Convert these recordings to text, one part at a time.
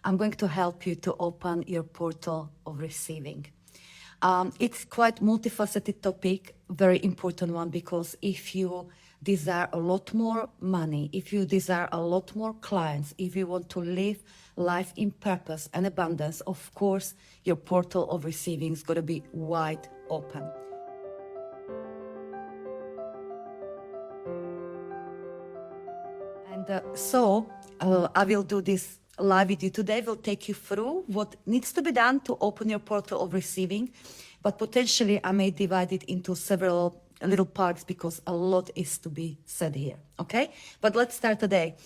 I'm going to help you to open your portal of receiving. It's quite multifaceted topic, very important one, because if you desire a lot more money, if you desire a lot more clients, if you want to live life in purpose and abundance, of course, your portal of receiving is going to be wide open. And I will do this live with you today. Will take you through what needs to be done to open your portal of receiving, but potentially I may divide it into several little parts because a lot is to be said here, okay? But let's start today.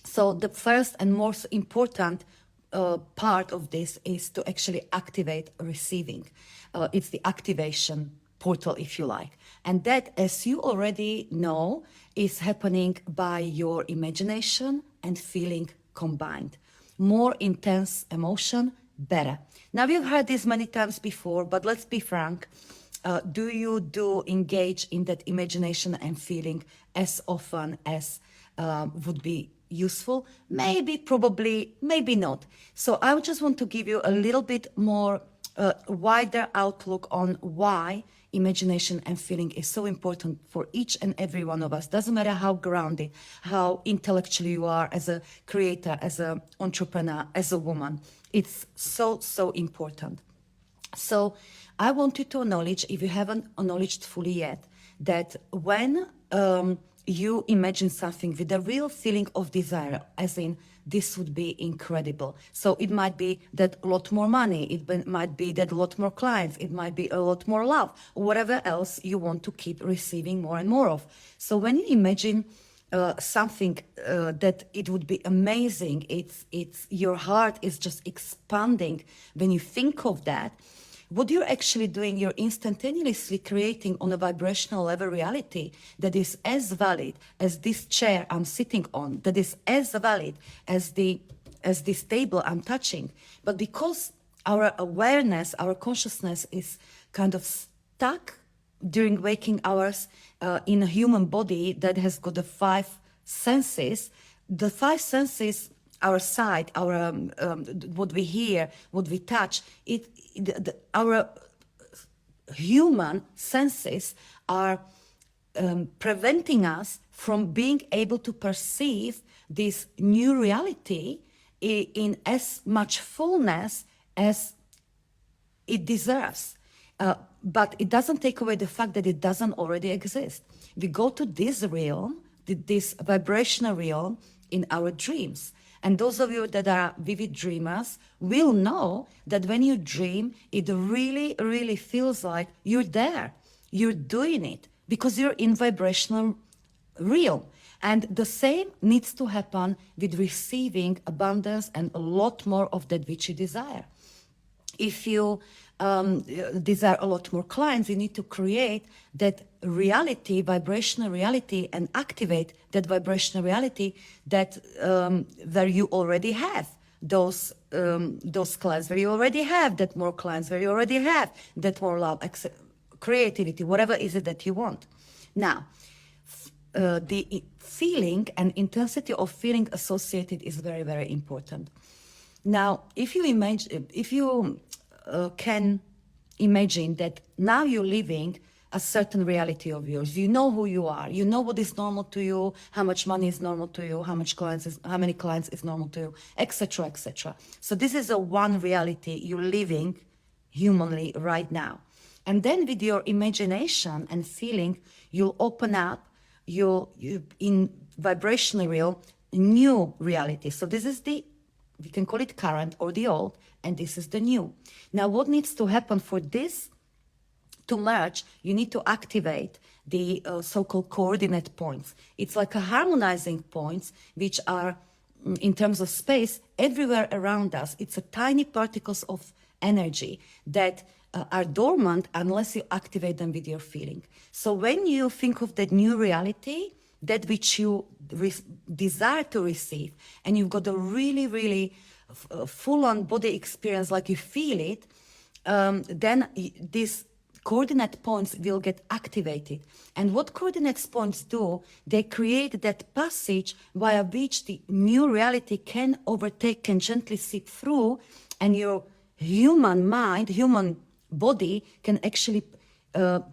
So the first and most important part of this is to actually activate receiving. It's the activation portal, if you like. And that, as you already know, is happening by your imagination and feeling combined. More intense emotion, better. Now, we've heard this many times before, but let's be frank. Do you engage in that imagination and feeling as often as would be useful? Maybe, probably, maybe not. So I just want to give you a little bit more wider outlook on why imagination and feeling is so important for each and every one of us. Doesn't matter how grounded, how intellectual you are as a creator, as an entrepreneur, as a woman. It's so, so important. So I want you to acknowledge, if you haven't acknowledged fully yet, that when you imagine something with a real feeling of desire, as in, this would be incredible. So it might be that a lot more money, might be that a lot more clients, it might be a lot more love, whatever else you want to keep receiving more and more of. So when you imagine something that it would be amazing, it's your heart is just expanding when you think of that. What you're actually doing, you're instantaneously creating on a vibrational level reality that is as valid as this chair I'm sitting on, that is as valid as this table I'm touching. But because our awareness, our consciousness is kind of stuck during waking hours in a human body that has got the five senses, our sight, our what we hear, what we touch, our human senses are preventing us from being able to perceive this new reality in as much fullness as it deserves. But it doesn't take away the fact that it doesn't already exist. We go to this realm, this vibrational realm, in our dreams. And those of you that are vivid dreamers will know that when you dream, it really, really feels like you're there. You're doing it because you're in vibrational realm. And the same needs to happen with receiving abundance and a lot more of that which you desire. If you desire a lot more clients, you need to create that reality, vibrational reality, and activate that vibrational reality that where you already have those clients, where you already have that more clients, where you already have that more love, creativity, whatever is it that you want. Now, the feeling and intensity of feeling associated is very, very important. Now, if you can imagine that now you're living a certain reality of yours, you know who you are, you know what is normal to you, how much money is normal to you, how many clients is normal to you, etc., etc. So this is a one reality you're living humanly right now. And then with your imagination and feeling, you'll open up in vibrational realm, new reality. So this is we can call it current or the old, and this is the new. Now, what needs to happen for this to merge? You need to activate the so-called coordinate points. It's like a harmonizing points, which are, in terms of space, everywhere around us. It's a tiny particles of energy that are dormant unless you activate them with your feeling. So when you think of that new reality, that which you desire to receive, and you've got a really, really full-on body experience, like you feel it, then this coordinate points will get activated. And what coordinate points do, they create that passage via which the new reality can overtake, can gently seep through, and your human mind, human body can actually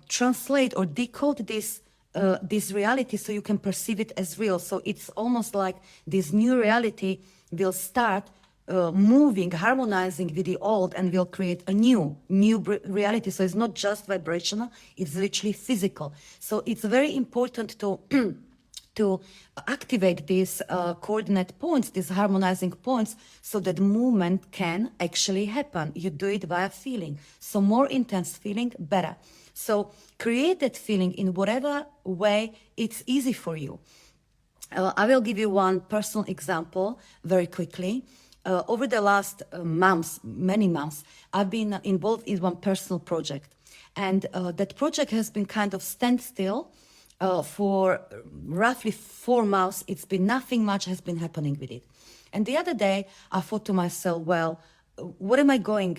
translate or decode this reality so you can perceive it as real. So it's almost like this new reality will start moving, harmonizing with the old, and will create a new reality. So it's not just vibrational, it's literally physical. So it's very important to to activate these coordinate points, these harmonizing points, so that movement can actually happen. You do it via feeling. So more intense feeling, better. So create that feeling in whatever way it's easy for you. I will give you one personal example very quickly. Over the last months, many months, I've been involved in one personal project. And that project has been kind of standstill for roughly 4 months. It's been nothing much has been happening with it. And the other day, I thought to myself, well, what am I going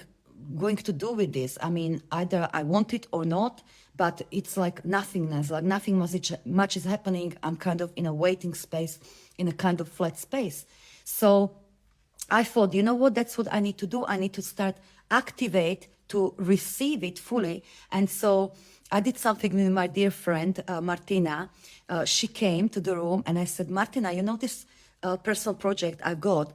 to do with this? I mean, either I want it or not, but it's like nothingness, like nothing much is happening. I'm kind of in a waiting space, in a kind of flat space. So I thought, you know what, that's what I need to do. I need to start activate to receive it fully. And so I did something with my dear friend, Martina. She came to the room and I said, Martina, you know this personal project I got?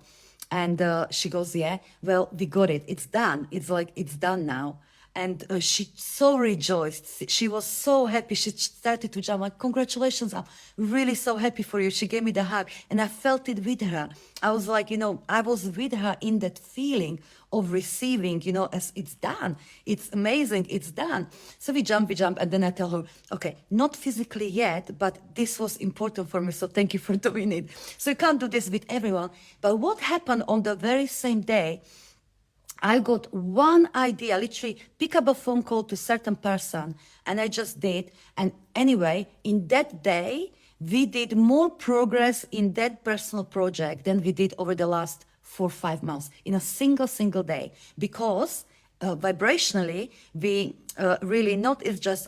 And she goes, yeah, well, we got it. It's done. It's like, it's done now. And she so rejoiced. She was so happy. She started to jump. Like, congratulations! I'm really so happy for you. She gave me the hug, and I felt it with her. I was like, I was with her in that feeling of receiving. As it's done. It's amazing. It's done. So we jump, and then I tell her, okay, not physically yet, but this was important for me. So thank you for doing it. So you can't do this with everyone. But what happened on the very same day? I got one idea, literally pick up a phone call to a certain person, and I just did. And anyway, in that day, we did more progress in that personal project than we did over the last 4 or 5 months in a single day. Because vibrationally, we really not is just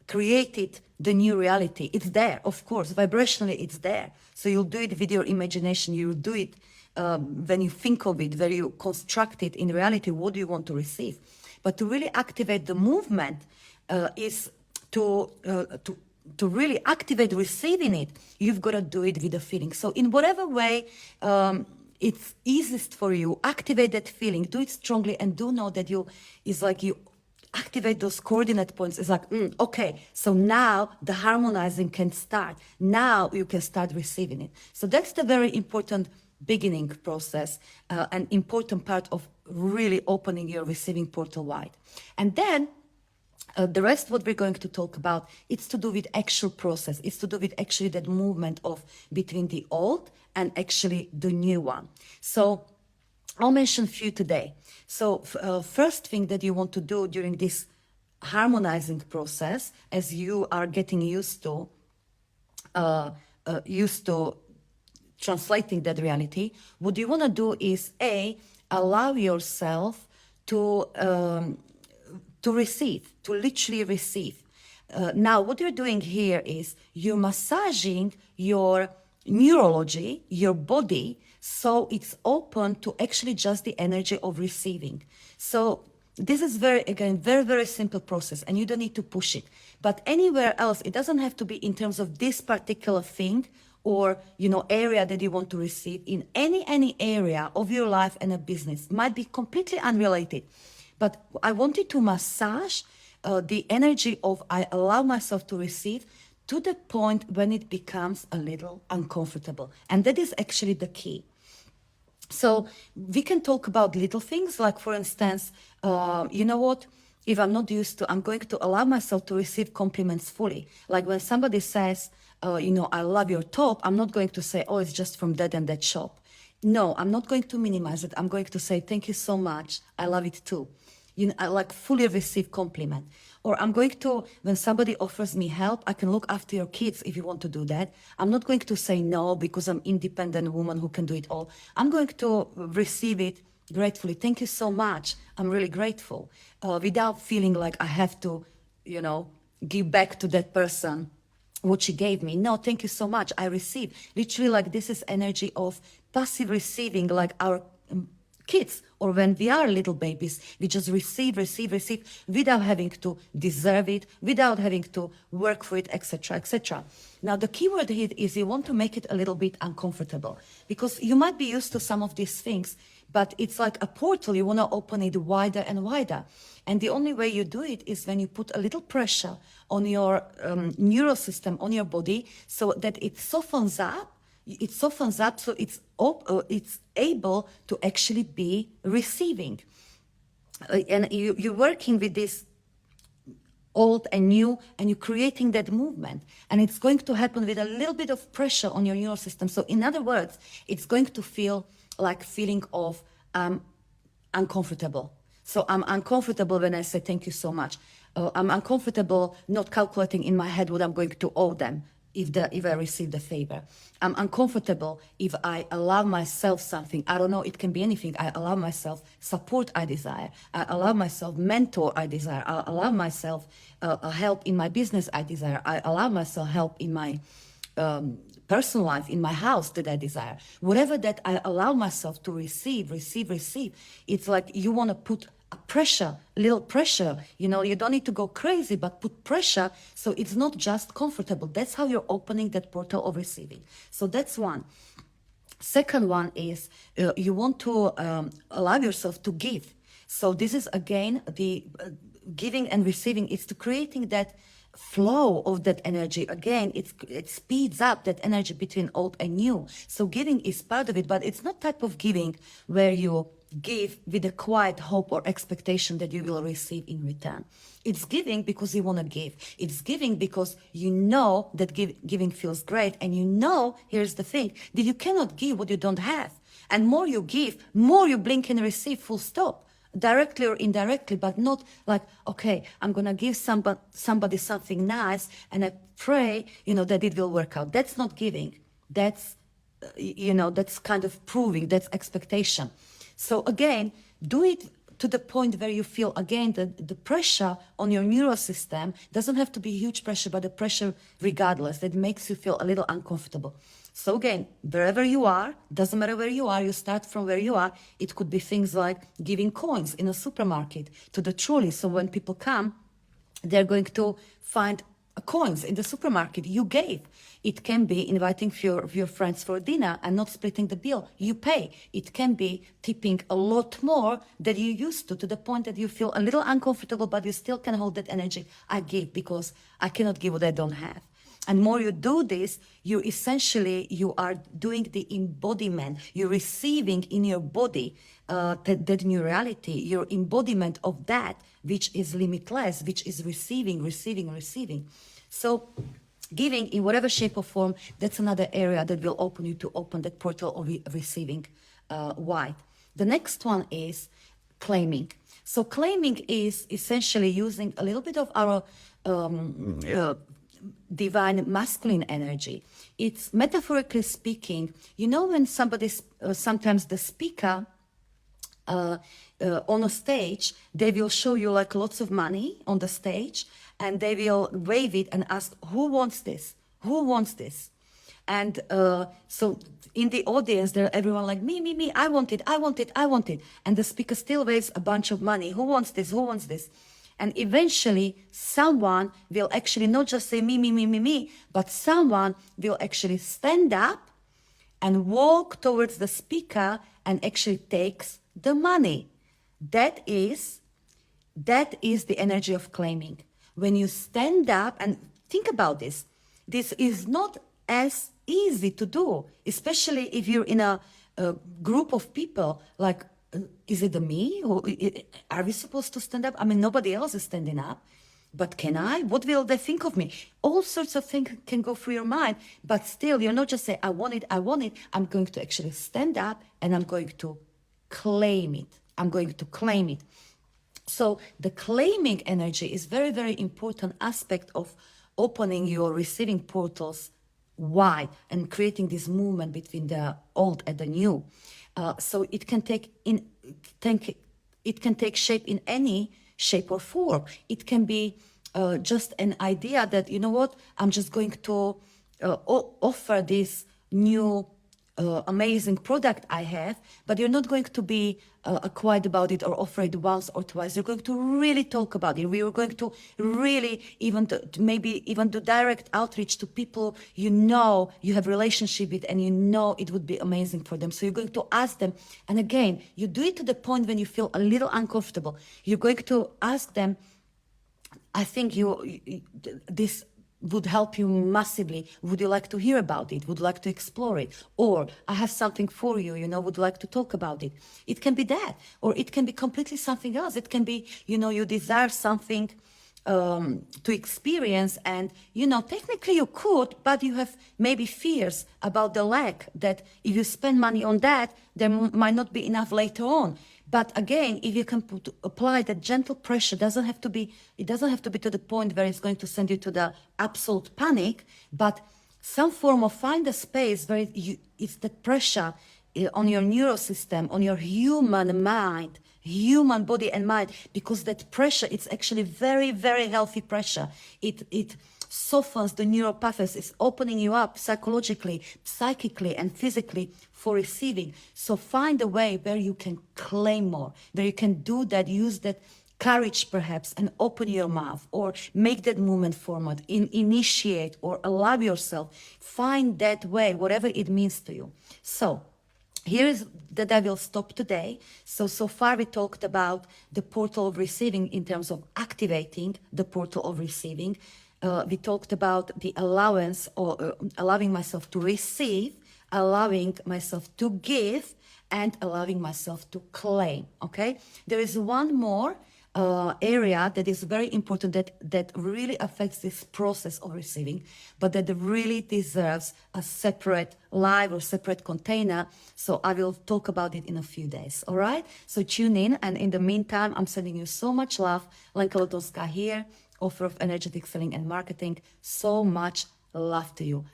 created the new reality. It's there, of course. Vibrationally, it's there. So you'll do it with your imagination. You'll do it when you think of it, when you construct it in reality, what do you want to receive? But to really activate the movement is to really activate receiving it, you've got to do it with a feeling. So in whatever way it's easiest for you, activate that feeling, do it strongly, and do know that you activate those coordinate points. It's like, okay, so now the harmonizing can start. Now you can start receiving it. So that's the very important beginning process, an important part of really opening your receiving portal wide. And then the rest, what we're going to talk about, it's to do with actual process. It's to do with actually that movement of between the old and actually the new one. So I'll mention a few today. So first thing that you want to do during this harmonizing process, as you are getting used to translating that reality, what you want to do is allow yourself to receive, to literally receive. Now, what you're doing here is you're massaging your neurology, your body, so it's open to actually just the energy of receiving. So this is very, very simple process, and you don't need to push it. But anywhere else, it doesn't have to be in terms of this particular thing or area that you want to receive. In any area of your life and a business, might be completely unrelated, but I wanted to massage the energy of I allow myself to receive to the point when it becomes a little uncomfortable, and that is actually the key. So we can talk about little things, like, for instance, you know what? If I'm not used to, I'm going to allow myself to receive compliments fully. Like when somebody says, I love your top, I'm not going to say, oh, it's just from that and that shop. No, I'm not going to minimize it. I'm going to say, thank you so much. I love it too. I like fully receive compliment. Or I'm going to, when somebody offers me help, I can look after your kids if you want to do that. I'm not going to say no because I'm independent woman who can do it all. I'm going to receive it gratefully. Thank you so much. I'm really grateful, without feeling like I have to give back to that person what she gave me. No, thank you so much. I receive. Literally, like, this is energy of passive receiving, like our kids, or when we are little babies, we just receive, receive, receive without having to deserve it, without having to work for it, etc., etc. Now, the key word here is you want to make it a little bit uncomfortable, because you might be used to some of these things, but it's like a portal. You want to open it wider and wider. And the only way you do it is when you put a little pressure on your neural system, on your body, so that it softens up. It softens up, so it's able to actually be receiving. And you're working with this old and new, and you're creating that movement. And it's going to happen with a little bit of pressure on your neural system. So in other words, it's going to feel like feeling of uncomfortable. So I'm uncomfortable when I say thank you so much. I'm uncomfortable not calculating in my head what I'm going to owe them if I receive the favor. I'm uncomfortable if I allow myself something. I don't know, it can be anything. I allow myself support I desire. I allow myself mentor I desire. I allow myself help in my business I desire. I allow myself help in my personal life, in my house that I desire. Whatever that I allow myself to receive. It's like you want to put a pressure, little pressure. You don't need to go crazy, but put pressure so it's not just comfortable. That's how you're opening that portal of receiving. So that's one. Second one is you want to allow yourself to give. So this is again the giving and receiving. It's to creating that flow of that energy. Again, it speeds up that energy between old and new. So giving is part of it, but it's not type of giving where you give with a quiet hope or expectation that you will receive in return. It's giving because you want to give. It's giving because you know that giving feels great, and here's the thing, that you cannot give what you don't have. And more you give, more you blink and receive, full stop. Directly or indirectly, but not like, okay, I'm going to give somebody something nice and I pray, that it will work out. That's not giving. That's, that's kind of proving, that's expectation. So again, do it to the point where you feel, again, the pressure on your neural system doesn't have to be huge pressure, but the pressure regardless, that makes you feel a little uncomfortable. So again, wherever you are, doesn't matter where you are, you start from where you are. It could be things like giving coins in a supermarket to the trolley. So when people come, they're going to find coins in the supermarket you gave. It can be inviting your friends for dinner and not splitting the bill. You pay. It can be tipping a lot more than you used to the point that you feel a little uncomfortable, but you still can hold that energy. I give because I cannot give what I don't have. And more you do this, you are doing the embodiment. You're receiving in your body that new reality, your embodiment of that which is limitless, which is receiving. So giving in whatever shape or form, that's another area that will open you to open that portal of receiving wide. The next one is claiming. So claiming is essentially using a little bit of our divine masculine energy. It's metaphorically speaking, when sometimes the speaker on a stage, they will show you like lots of money on the stage, and they will wave it and ask, who wants this? Who wants this? And so in the audience, there everyone like, me, I want it. And the speaker still waves a bunch of money. Who wants this? Who wants this? And eventually someone will actually not just say me, but someone will actually stand up and walk towards the speaker and actually takes the money. That is the energy of claiming. When you stand up, and think about this is not as easy to do, especially if you're in a group of people, like, is it me? Or are we supposed to stand up? I mean, nobody else is standing up. But can I? What will they think of me? All sorts of things can go through your mind. But still, you're not just saying, I want it. I'm going to actually stand up and I'm going to claim it. So the claiming energy is very, very important aspect of opening your receiving portals wide and creating this movement between the old and the new. So it can take shape in any shape or form. It can be just an idea that, you know what, I'm just going to offer this new amazing product I have, but you're not going to be quiet about it or offer it once or twice. You're going to really talk about it. We are going to really even maybe even do direct outreach to people you know you have relationship with and you know it would be amazing for them. So you're going to ask them, and again, you do it to the point when you feel a little uncomfortable. You're going to ask them, I think this would help you massively. Would you like to hear about it? Would you like to explore it? Or I have something for you, would you like to talk about it? It can be that, or it can be completely something else. It can be, you desire something to experience, and technically you could, but you have maybe fears about the lack, that if you spend money on that, there might not be enough later on. But again, if you can apply that gentle pressure, it doesn't have to be to the point where it's going to send you to the absolute panic, but some form of find a space where it's the pressure on your neurosystem, on your human mind, human body and mind, because that pressure, it's actually very, very healthy pressure. It softens the neural pathways, is opening you up psychologically, psychically, and physically for receiving. So find a way where you can claim more, where you can do that, use that courage perhaps, and open your mouth, or make that movement forward, initiate or allow yourself. Find that way, whatever it means to you. So here is that I will stop today. So far we talked about the portal of receiving in terms of activating the portal of receiving. We talked about the allowance, or allowing myself to receive, allowing myself to give, and allowing myself to claim, okay? There is one more area that is very important, that really affects this process of receiving, but that really deserves a separate live or separate container. So I will talk about it in a few days, all right? So tune in, and in the meantime, I'm sending you so much love. Lenka Lutonska here, author of Energetic Selling and Marketing. So much love to you.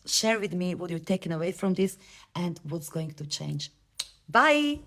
Share with me what you're taking away from this and what's going to change. Bye.